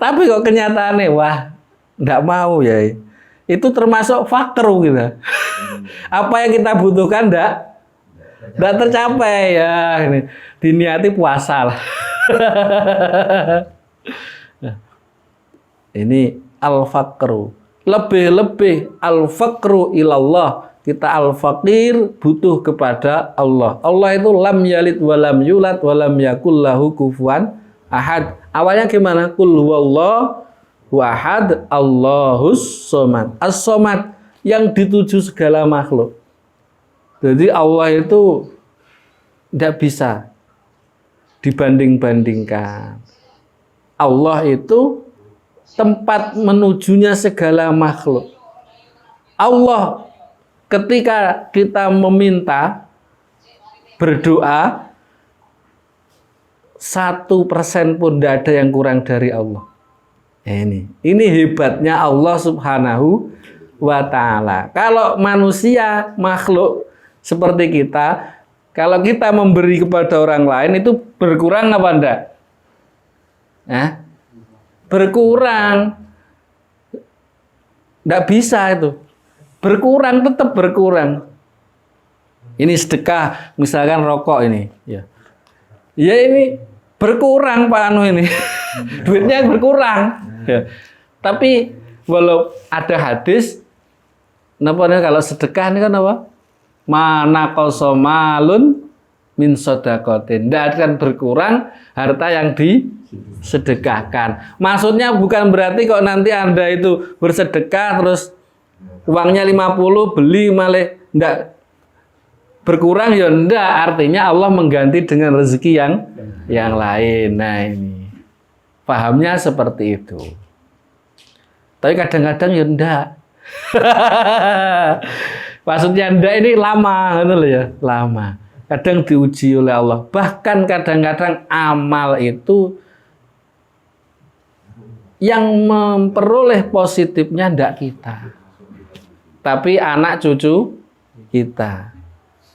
Tapi kok kenyataannya wah nggak mau ya. Itu termasuk fakru gitu. Apa yang kita butuhkan nggak tercapai ya. Ini diniati puasa lah. Ini al-fakru. Lebih-lebih al-fakru ilallah. Kita al-fakir butuh kepada Allah. Allah itu lam yalid walam yulad walam yakul lahu kufuwan ahad. Awalnya gimana? Qul huwallahu ahad Allahus somad. As-somad yang dituju segala makhluk. Jadi Allah itu tidak bisa dibanding-bandingkan. Allah itu tempat menujunya segala makhluk. Allah ketika kita meminta berdoa 1% pun tidak ada yang kurang dari Allah. Ini hebatnya Allah Subhanahu wa ta'ala. Kalau manusia makhluk seperti kita, kalau kita memberi kepada orang lain itu berkurang apa enggak? Berkurang. Enggak bisa itu. Berkurang, tetap berkurang. Ini sedekah, misalkan rokok ini. Ya ini berkurang Pak Anu ini. Duitnya berkurang. Ya. Tapi walau ada hadis, kalau sedekah ini kan apa? Mana kosomalun min sodakotin. Tidak akan berkurang harta yang disedekahkan. Maksudnya bukan berarti kok nanti Anda itu bersedekah terus uangnya 50 beli malah enggak berkurang ya enggak, artinya Allah mengganti dengan rezeki yang lain. Nah ini pahamnya seperti itu. Tapi kadang-kadang ya enggak. Maksudnya enggak ini lama gitu loh ya, lama. Kadang diuji oleh Allah. Bahkan kadang-kadang amal itu yang memperoleh positifnya enggak kita, tapi anak cucu kita.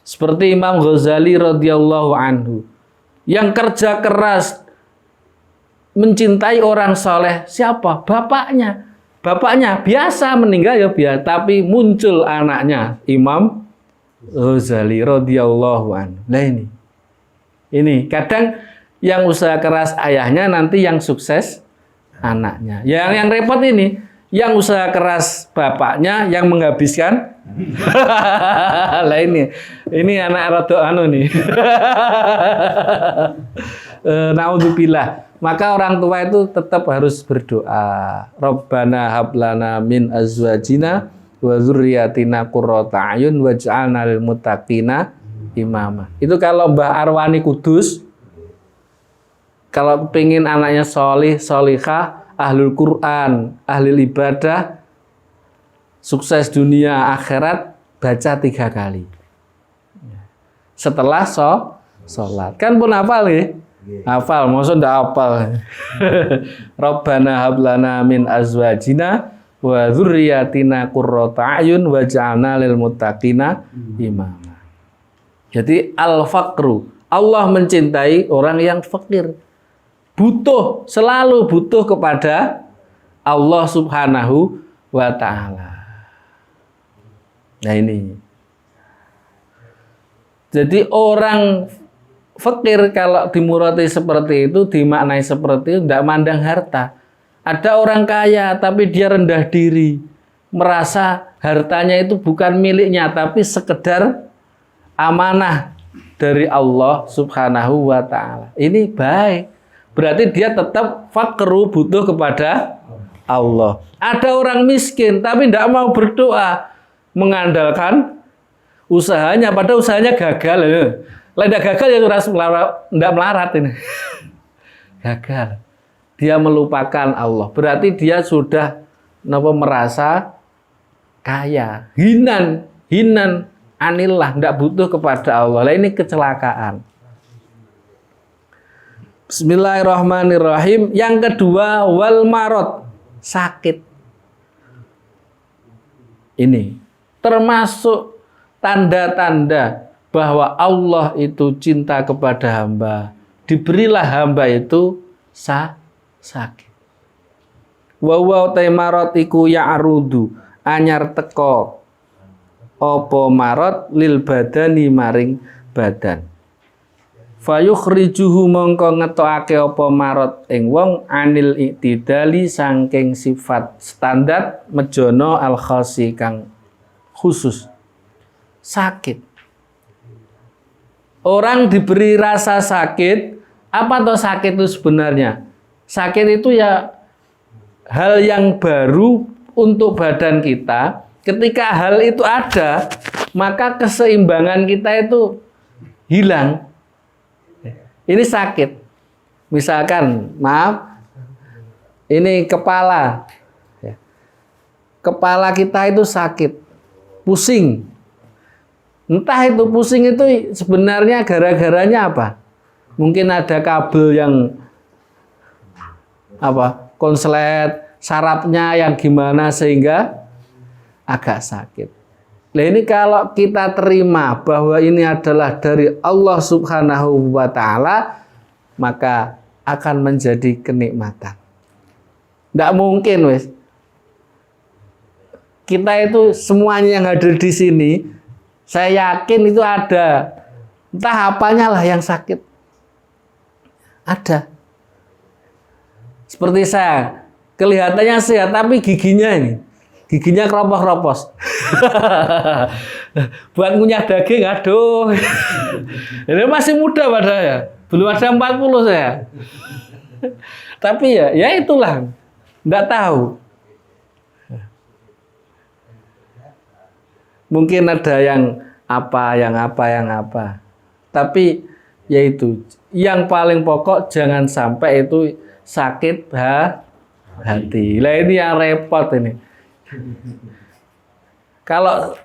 Seperti Imam Ghazali radhiyallahu anhu yang kerja keras mencintai orang soleh. Siapa? Bapaknya. Bapaknya biasa meninggal ya biasa, tapi muncul anaknya Imam Ghazali radhiyallahu anhu. Nah ini kadang yang usaha keras ayahnya nanti yang sukses anaknya. Yang repot ini yang usaha keras bapaknya yang menghabiskan. Lah ini anak rada anu nih. Naudzubillah. Maka orang tua itu tetap harus berdoa. Rabbana hablana min azwajina wa dzurriyyatina qurrata a'yun waj'alna lil muttaqina imama. Itu kalau Mbah Arwani Kudus kalau pengen anaknya sholih, sholihah, ahlul Quran, ahlul ibadah, sukses dunia akhirat, baca 3 kali. Setelah sholat. Kan pun hafal ya? Hafal, maksud ndak hafal. Rabbana hablana min azwajina wa dzurriyyatina qurrata a'yun waj'alna lil muttaqina imama. Jadi al-faqru, Allah mencintai orang yang fakir. Butuh, selalu butuh kepada Allah Subhanahu wa ta'ala. Nah ini. Jadi orang fakir kalau dimurati seperti itu, dimaknai seperti itu, tidak mandang harta. Ada orang kaya tapi dia rendah diri, merasa hartanya itu bukan miliknya tapi sekedar amanah dari Allah Subhanahu wa ta'ala. Ini baik. Berarti dia tetap fakru, butuh kepada Allah. Ada orang miskin tapi tidak mau berdoa, mengandalkan usahanya, padahal usahanya gagal. Tidak gagal ya tidak melarat ini. Gagal. Dia melupakan Allah. Berarti dia sudah merasa kaya, hinan anillah, tidak butuh kepada Allah. Lah ini kecelakaan. Bismillahirrahmanirrahim. Yang kedua, wal marad, sakit. Ini termasuk tanda-tanda bahwa Allah itu cinta kepada hamba. Diberilah hamba itu sakit. wa marot iku ya'rudu anyar teko apa marot lil badani maring badan. Fayukhrijuhu mongko ngetokake apa marot ing wong anil iktidali saking sifat standar mejono al khasi kang khusus. Sakit. Orang diberi rasa sakit, apa toh sakit itu sebenarnya? Sakit itu ya hal yang baru untuk badan kita. Ketika hal itu ada, maka keseimbangan kita itu hilang. Ini sakit. Misalkan, maaf, ini kepala. Kepala kita itu sakit, pusing. Entah itu pusing itu sebenarnya gara-garanya apa? Mungkin ada kabel yang konslet, sarafnya yang gimana sehingga agak sakit. Nah ini kalau kita terima bahwa ini adalah dari Allah Subhanahu wa Ta'ala, maka akan menjadi kenikmatan. Tidak mungkin, wes. Kita itu semuanya yang hadir di sini, saya yakin itu ada, entah apanya lah yang sakit. Ada. Seperti saya, kelihatannya sehat, tapi giginya keropos-keropos. Buat ngunyah daging, aduh. Ini masih muda padahal ya. Belum ada 40 saya. Tapi ya itulah. Enggak tahu. Mungkin ada yang apa. Tapi yaitu yang paling pokok jangan sampai itu sakit hati. Lah ini yang repot ini. Kalau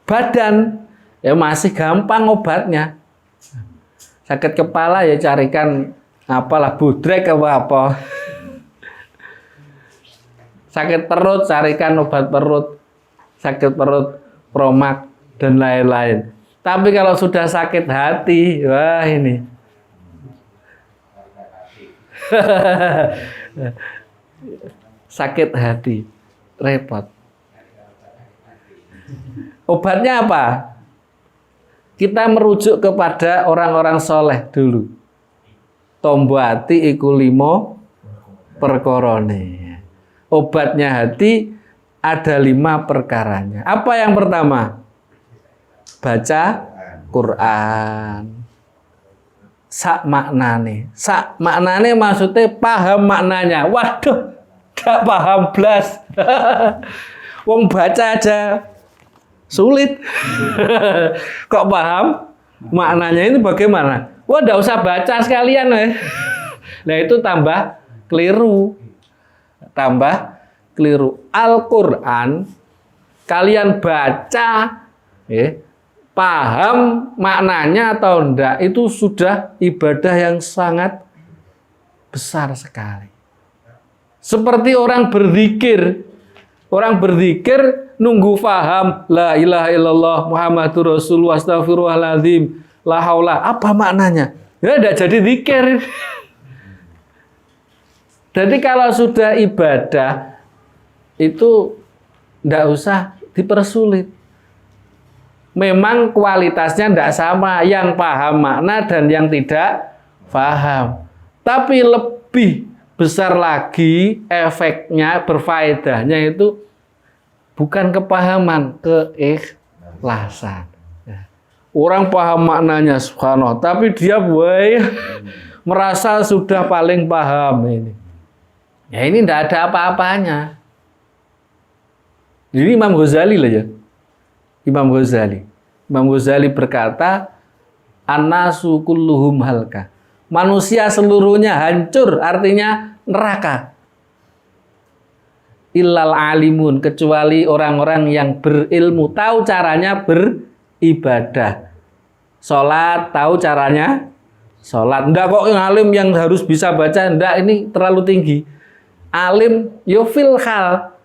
badan ya masih gampang obatnya. Sakit kepala ya carikan apalah budrek apa. Sakit perut carikan obat perut. Sakit perut Promak dan lain-lain. Tapi kalau sudah sakit hati, wah ini. Sakit hati. Repot. Obatnya apa? Kita merujuk kepada orang-orang soleh dulu. Tombo hati iku 5 perkorone. Obatnya hati ada 5 perkaranya. Apa yang pertama? Baca Quran. Sak maknane maksudnya paham maknanya. Waduh. Gak paham blas. Wong baca aja sulit. Kok paham maknanya ini bagaimana? Wah, enggak usah baca sekalian. Nah, itu tambah keliru. Al-Qur'an kalian baca, paham maknanya atau enggak, itu sudah ibadah yang sangat besar sekali. Seperti orang berzikir. Orang berzikir nunggu faham la ilaha illallah Muhammadur Rasulullah astagfirullahaladzim la haula. Apa maknanya? Ya enggak jadi zikir. Jadi kalau sudah ibadah itu enggak usah dipersulit. Memang kualitasnya enggak sama yang paham makna dan yang tidak paham. Tapi lebih besar lagi efeknya, berfaedahnya itu bukan kepahaman, keikhlasan. Orang paham maknanya subhanallah, tapi dia merasa sudah paling paham ini. Ya ini tidak ada apa-apanya. Jadi Imam Ghazali lah ya. Imam Ghazali berkata, "An-nasu kulluhum halka." Manusia seluruhnya hancur, artinya neraka. Illal alimun, kecuali orang-orang yang berilmu, tahu caranya beribadah. Sholat, tahu caranya sholat. Enggak kok yang alim yang harus bisa baca, enggak, ini terlalu tinggi. Alim yufil hal,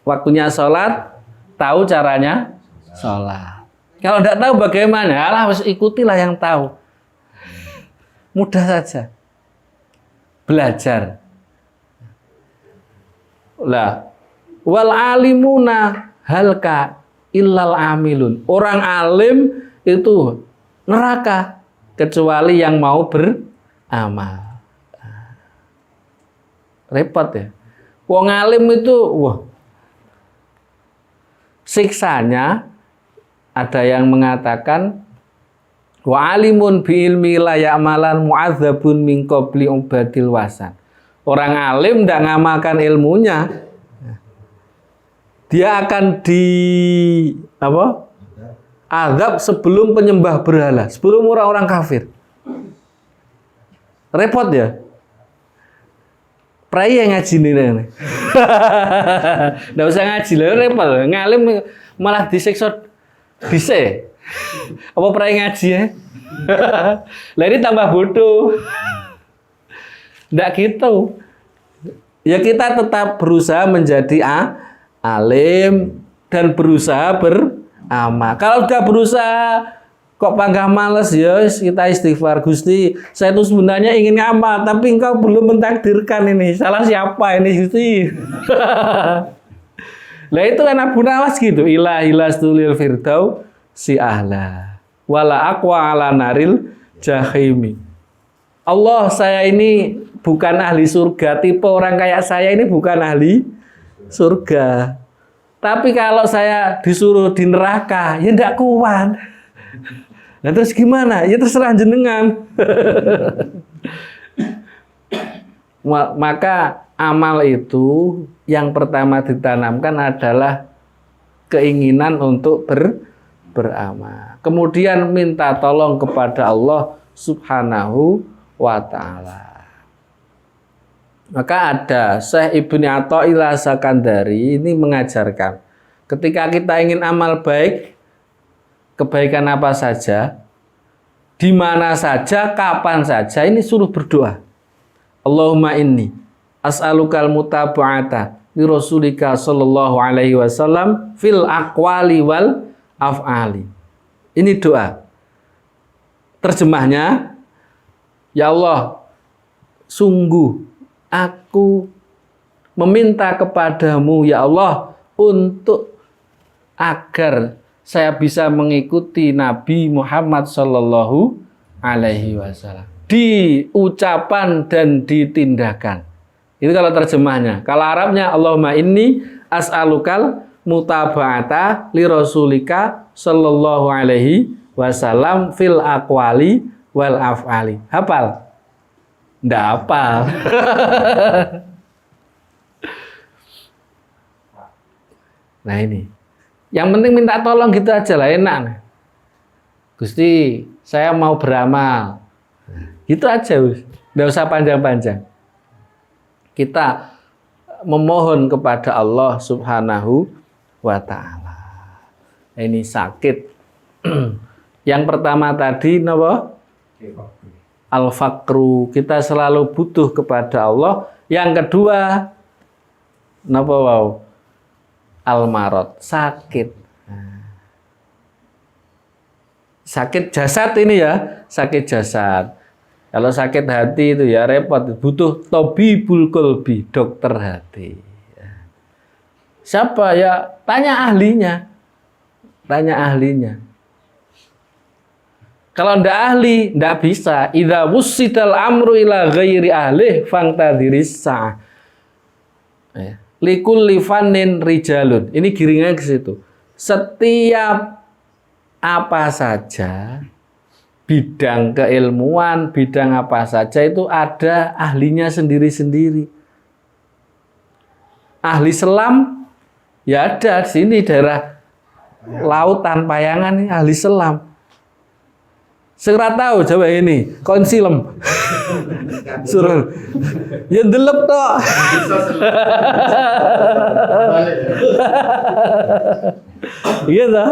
waktunya sholat, tahu caranya sholat. Kalau enggak tahu bagaimana, alah ikutilah yang tahu. Mudah saja. Belajar. Lah, wal alimuna halka illal amilun. Orang alim itu neraka kecuali yang mau beramal. Repot ya. Wong alim itu, wah, siksanya ada yang mengatakan wa alimun bi ilmi la ya'malan mu'adzabun min qabli ubadil wasan. Orang alim tidak ngamalkan ilmunya, dia akan azab sebelum penyembah berhala, sebelum orang-orang kafir. Repot ya. Prai yang ngaji nih. Nggak usah ngaji lah, repot. Ngalim malah disiksa bisa. Apa prai ngaji ya? Lah ini tambah bodoh. Nggak gitu. Ya kita tetap berusaha menjadi alim dan berusaha beramal. Kalau udah berusaha kok panggah males, ya kita istighfar. Gusti, saya itu sebenarnya ingin ngamal, tapi engkau belum mentakdirkan ini. Salah siapa ini, Gusti? Lah itu kan Abu Nawas gitu. Ilahilas tulil firdau si ahla. Wala aqwa ala naril jahimi. Allah, saya ini bukan ahli surga. Tipe orang kayak saya ini bukan ahli surga. Tapi kalau saya disuruh di neraka, ya enggak kuat. Nah terus gimana? Ya terserah jenengan. Maka amal itu yang pertama ditanamkan adalah keinginan untuk beramal. Kemudian minta tolong kepada Allah Subhanahu wa ta'ala. Maka ada Syekh Ibnu Athaillah Sakandari ini mengajarkan, ketika kita ingin amal baik, kebaikan apa saja, di mana saja, kapan saja, ini suruh berdoa. Allahumma inni as'alukal mutaba'ata li rasulika sallallahu alaihi wasallam fil aqwali wal af'ali. Ini doa. Terjemahnya, ya Allah, sungguh aku meminta kepadamu ya Allah untuk agar saya bisa mengikuti Nabi Muhammad Sallallahu Alaihi Wasallam di ucapan dan di tindakan. Itu kalau terjemahnya. Kalau Arabnya, Allahumma inni as'alukal mutaba'ata li rasulika Sallallahu Alaihi Wasallam fil aqwali wal af'ali. Hafal? Nggak hafal. Nah ini. Yang penting minta tolong gitu aja lah, enak. Gusti, saya mau beramal. Gitu aja, nggak usah panjang-panjang. Kita memohon kepada Allah Subhanahu wa ta'ala. Ini sakit. Yang pertama tadi, apa? Al-faqru. Kita selalu butuh kepada Allah. Yang kedua, apa wow? Al-marad, sakit. Sakit jasad ini ya, sakit jasad. Kalau sakit hati itu ya repot, butuh tabibul qalbi, dokter hati. Siapa ya? Tanya ahlinya. Tanya ahlinya. Kalau ndak ahli, ndak bisa. Idza wussidal amru ila ghairi ahli fangtadiris sa'ah. Ya. Likulli fannin rijalun. Ini giringnya ke situ. Setiap apa saja, bidang keilmuan, bidang apa saja itu ada ahlinya sendiri-sendiri. Ahli selam ya ada di sini daerah lautan Payangan ini ahli selam. Segera tahu coba ini konsilem. Suruh ya delep tok. Iya toh?